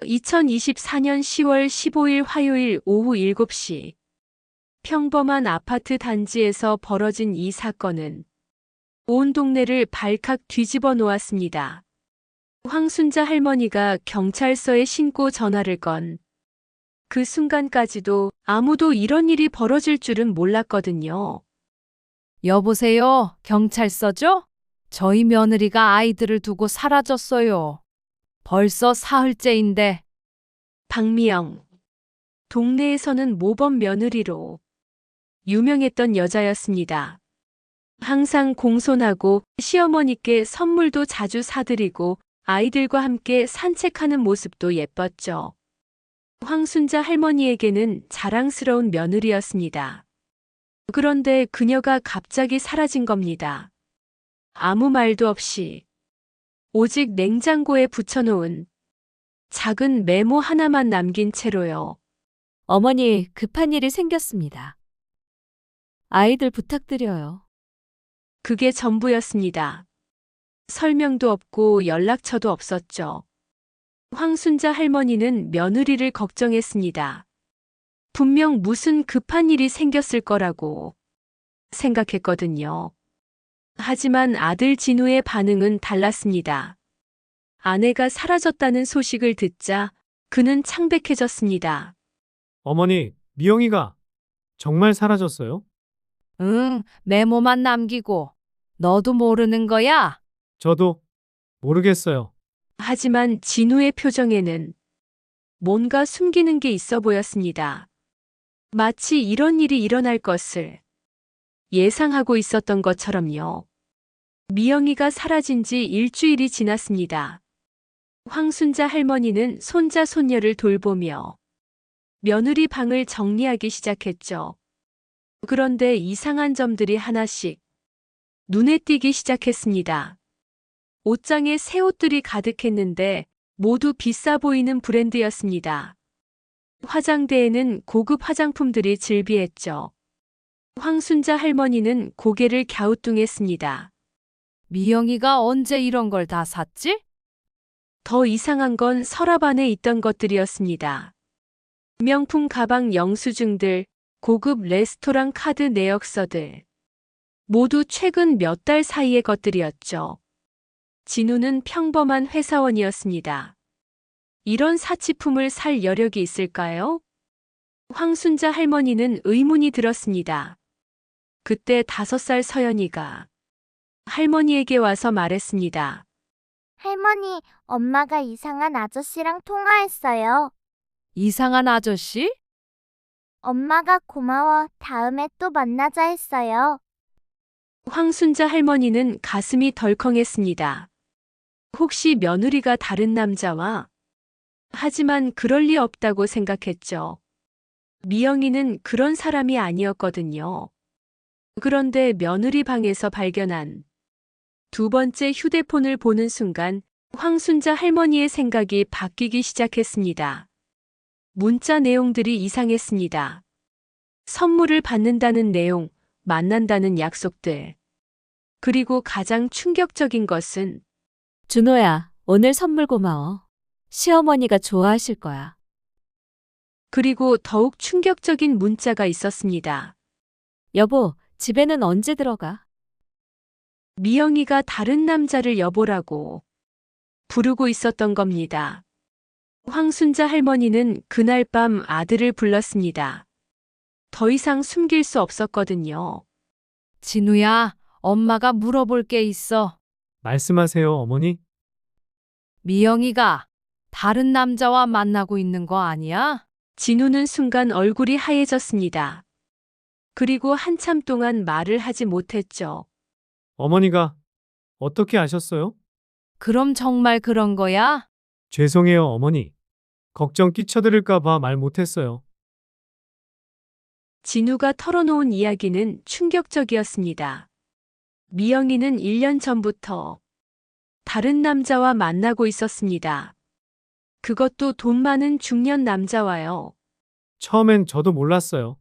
2024년 10월 15일 화요일 오후 7시 평범한 아파트 단지에서 벌어진 이 사건은 온 동네를 발칵 뒤집어 놓았습니다. 황순자 할머니가 경찰서에 신고 전화를 건 그 순간까지도 아무도 이런 일이 벌어질 줄은 몰랐거든요. 여보세요, 경찰서죠? 저희 며느리가 아이들을 두고 사라졌어요. 벌써 사흘째인데. 박미영. 동네에서는 모범 며느리로 유명했던 여자였습니다. 항상 공손하고 시어머니께 선물도 자주 사드리고 아이들과 함께 산책하는 모습도 예뻤죠. 황순자 할머니에게는 자랑스러운 며느리였습니다. 그런데 그녀가 갑자기 사라진 겁니다. 아무 말도 없이 오직 냉장고에 붙여놓은 작은 메모 하나만 남긴 채로요. 어머니, 급한 일이 생겼습니다. 아이들 부탁드려요. 그게 전부였습니다. 설명도 없고 연락처도 없었죠. 황순자 할머니는 며느리를 걱정했습니다. 분명 무슨 급한 일이 생겼을 거라고 생각했거든요. 하지만 아들 진우의 반응은 달랐습니다. 아내가 사라졌다는 소식을 듣자 그는 창백해졌습니다. 어머니, 미영이가 정말 사라졌어요? 응, 메모만 남기고. 너도 모르는 거야? 저도 모르겠어요. 하지만 진우의 표정에는 뭔가 숨기는 게 있어 보였습니다. 마치 이런 일이 일어날 것을 예상하고 있었던 것처럼요. 미영이가 사라진 지 일주일이 지났습니다. 황순자 할머니는 손자 손녀를 돌보며 며느리 방을 정리하기 시작했죠. 그런데 이상한 점들이 하나씩 눈에 띄기 시작했습니다. 옷장에 새 옷들이 가득했는데 모두 비싸 보이는 브랜드였습니다. 화장대에는 고급 화장품들이 즐비했죠. 황순자 할머니는 고개를 갸우뚱했습니다. 미영이가 언제 이런 걸 다 샀지? 더 이상한 건 서랍 안에 있던 것들이었습니다. 명품 가방 영수증들, 고급 레스토랑 카드 내역서들. 모두 최근 몇 달 사이의 것들이었죠. 진우는 평범한 회사원이었습니다. 이런 사치품을 살 여력이 있을까요? 황순자 할머니는 의문이 들었습니다. 그때 5살 서연이가 할머니에게 와서 말했습니다. 할머니, 엄마가 이상한 아저씨랑 통화했어요. 이상한 아저씨? 엄마가 고마워, 다음에 또 만나자 했어요. 황순자 할머니는 가슴이 덜컹했습니다. 혹시 며느리가 다른 남자와? 하지만 그럴 리 없다고 생각했죠. 미영이는 그런 사람이 아니었거든요. 그런데 며느리 방에서 발견한 두 번째 휴대폰을 보는 순간 황순자 할머니의 생각이 바뀌기 시작했습니다. 문자 내용들이 이상했습니다. 선물을 받는다는 내용, 만난다는 약속들. 그리고 가장 충격적인 것은 준호야, 오늘 선물 고마워. 시어머니가 좋아하실 거야. 그리고 더욱 충격적인 문자가 있었습니다. 여보, 집에는 언제 들어가? 미영이가 다른 남자를 여보라고 부르고 있었던 겁니다. 황순자 할머니는 그날 밤 아들을 불렀습니다. 더 이상 숨길 수 없었거든요. 진우야, 엄마가 물어볼 게 있어. 말씀하세요, 어머니. 미영이가 다른 남자와 만나고 있는 거 아니야? 진우는 순간 얼굴이 하얘졌습니다. 그리고 한참 동안 말을 하지 못했죠. 어머니가 어떻게 아셨어요? 그럼 정말 그런 거야? 죄송해요, 어머니. 걱정 끼쳐드릴까 봐 말 못했어요. 진우가 털어놓은 이야기는 충격적이었습니다. 미영이는 1년 전부터 다른 남자와 만나고 있었습니다. 그것도 돈 많은 중년 남자와요. 처음엔 저도 몰랐어요.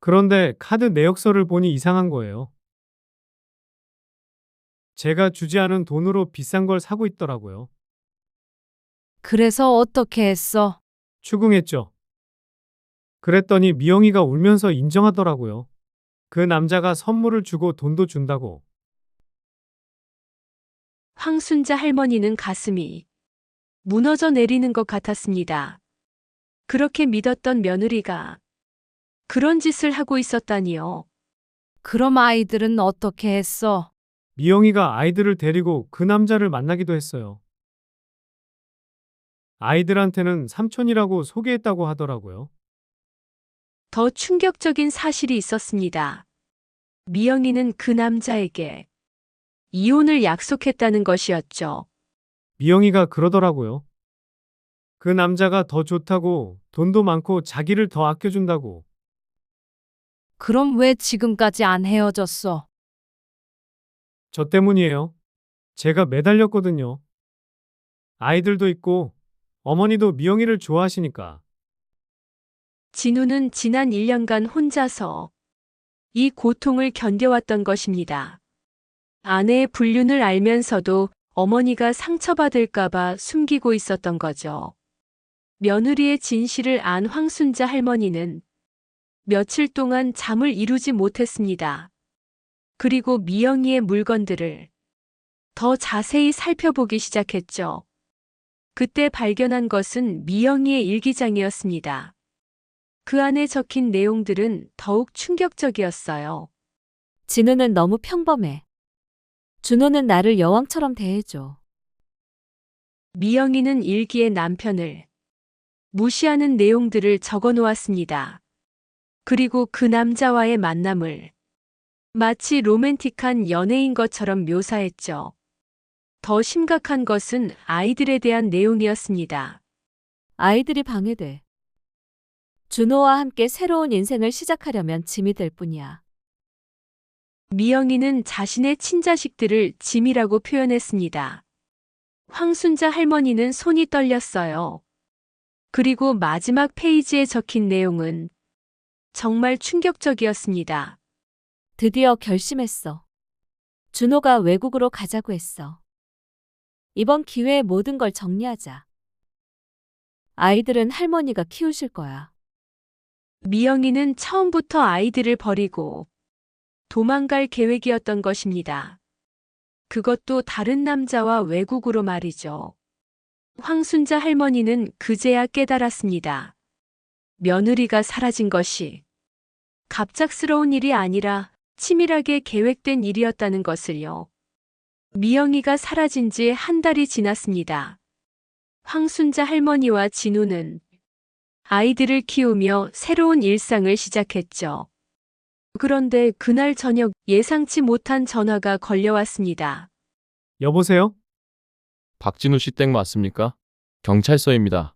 그런데 카드 내역서를 보니 이상한 거예요. 제가 주지 않은 돈으로 비싼 걸 사고 있더라고요. 그래서 어떻게 했어? 추궁했죠. 그랬더니 미영이가 울면서 인정하더라고요. 그 남자가 선물을 주고 돈도 준다고. 황순자 할머니는 가슴이 무너져 내리는 것 같았습니다. 그렇게 믿었던 며느리가 그런 짓을 하고 있었다니요. 그럼 아이들은 어떻게 했어? 미영이가 아이들을 데리고 그 남자를 만나기도 했어요. 아이들한테는 삼촌이라고 소개했다고 하더라고요. 더 충격적인 사실이 있었습니다. 미영이는 그 남자에게 이혼을 약속했다는 것이었죠. 미영이가 그러더라고요. 그 남자가 더 좋다고, 돈도 많고 자기를 더 아껴준다고. 그럼 왜 지금까지 안 헤어졌어? 저 때문이에요. 제가 매달렸거든요. 아이들도 있고 어머니도 미영이를 좋아하시니까. 진우는 지난 1년간 혼자서 이 고통을 견뎌왔던 것입니다. 아내의 불륜을 알면서도 어머니가 상처받을까봐 숨기고 있었던 거죠. 며느리의 진실을 안 황순자 할머니는 며칠 동안 잠을 이루지 못했습니다. 그리고 미영이의 물건들을 더 자세히 살펴보기 시작했죠. 그때 발견한 것은 미영이의 일기장이었습니다. 그 안에 적힌 내용들은 더욱 충격적이었어요. 진우는 너무 평범해. 준호는 나를 여왕처럼 대해줘. 미영이는 일기에 남편을 무시하는 내용들을 적어 놓았습니다. 그리고 그 남자와의 만남을 마치 로맨틱한 연애인 것처럼 묘사했죠. 더 심각한 것은 아이들에 대한 내용이었습니다. 아이들이 방해돼. 준호와 함께 새로운 인생을 시작하려면 짐이 될 뿐이야. 미영이는 자신의 친자식들을 짐이라고 표현했습니다. 황순자 할머니는 손이 떨렸어요. 그리고 마지막 페이지에 적힌 내용은 정말 충격적이었습니다. 드디어 결심했어. 준호가 외국으로 가자고 했어. 이번 기회에 모든 걸 정리하자. 아이들은 할머니가 키우실 거야. 미영이는 처음부터 아이들을 버리고 도망갈 계획이었던 것입니다. 그것도 다른 남자와 외국으로 말이죠. 황순자 할머니는 그제야 깨달았습니다. 며느리가 사라진 것이 갑작스러운 일이 아니라 치밀하게 계획된 일이었다는 것을요. 미영이가 사라진 지 한 달이 지났습니다. 황순자 할머니와 진우는 아이들을 키우며 새로운 일상을 시작했죠. 그런데 그날 저녁 예상치 못한 전화가 걸려왔습니다. 여보세요? 박진우 씨 댁 맞습니까? 경찰서입니다.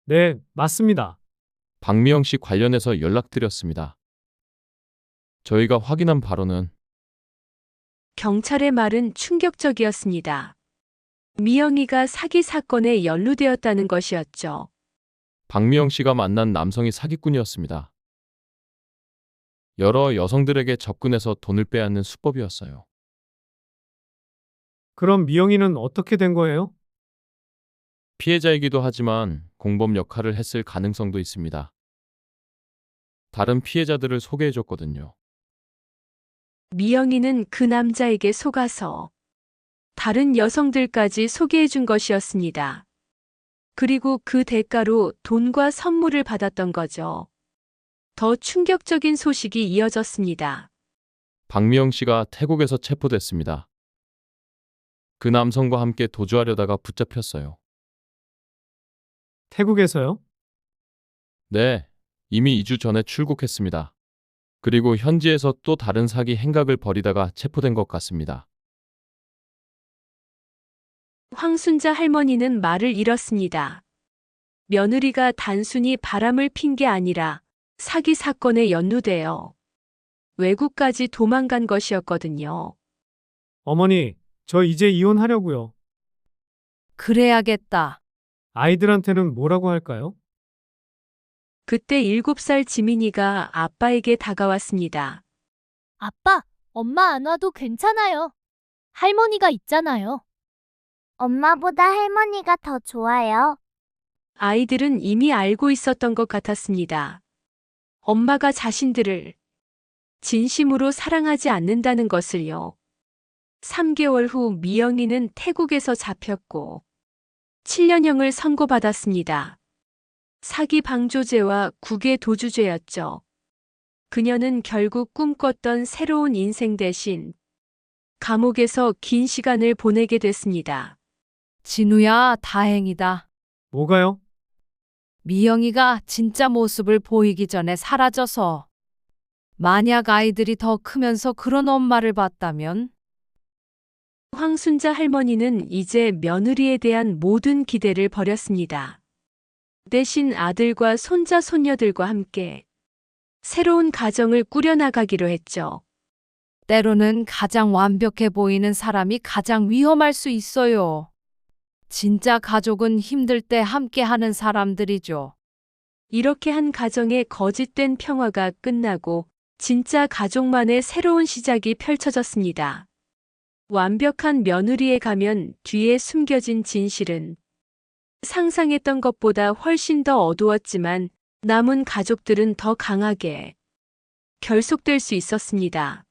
네, 맞습니다. 박미영 씨 관련해서 연락드렸습니다. 저희가 확인한 바로는 경찰의 말은 충격적이었습니다. 미영이가 사기 사건에 연루되었다는 것이었죠. 박미영 씨가 만난 남성이 사기꾼이었습니다. 여러 여성들에게 접근해서 돈을 빼앗는 수법이었어요. 그럼 미영이는 어떻게 된 거예요? 피해자이기도 하지만 공범 역할을 했을 가능성도 있습니다. 다른 피해자들을 소개해줬거든요. 미영이는 그 남자에게 속아서 다른 여성들까지 소개해준 것이었습니다. 그리고 그 대가로 돈과 선물을 받았던 거죠. 더 충격적인 소식이 이어졌습니다. 박미영 씨가 태국에서 체포됐습니다. 그 남성과 함께 도주하려다가 붙잡혔어요. 태국에서요? 네, 이미 2주 전에 출국했습니다. 그리고 현지에서 또 다른 사기 행각을 벌이다가 체포된 것 같습니다. 황순자 할머니는 말을 잃었습니다. 며느리가 단순히 바람을 핀 게 아니라 사기 사건에 연루되어 외국까지 도망간 것이었거든요. 어머니, 저 이제 이혼하려고요. 그래야겠다. 아이들한테는 뭐라고 할까요? 그때 7살 지민이가 아빠에게 다가왔습니다. 아빠, 엄마 안 와도 괜찮아요. 할머니가 있잖아요. 엄마보다 할머니가 더 좋아요. 아이들은 이미 알고 있었던 것 같았습니다. 엄마가 자신들을 진심으로 사랑하지 않는다는 것을요. 3개월 후 미영이는 태국에서 잡혔고 7년형을 선고받았습니다. 사기 방조죄와 국외 도주죄였죠. 그녀는 결국 꿈꿨던 새로운 인생 대신 감옥에서 긴 시간을 보내게 됐습니다. 진우야, 다행이다. 뭐가요? 미영이가 진짜 모습을 보이기 전에 사라져서. 만약 아이들이 더 크면서 그런 엄마를 봤다면? 황순자 할머니는 이제 며느리에 대한 모든 기대를 버렸습니다. 대신 아들과 손자 손녀들과 함께 새로운 가정을 꾸려나가기로 했죠. 때로는 가장 완벽해 보이는 사람이 가장 위험할 수 있어요. 진짜 가족은 힘들 때 함께 하는 사람들이죠. 이렇게 한 가정의 거짓된 평화가 끝나고 진짜 가족만의 새로운 시작이 펼쳐졌습니다. 완벽한 며느리에 가면 뒤에 숨겨진 진실은 상상했던 것보다 훨씬 더 어두웠지만 남은 가족들은 더 강하게 결속될 수 있었습니다.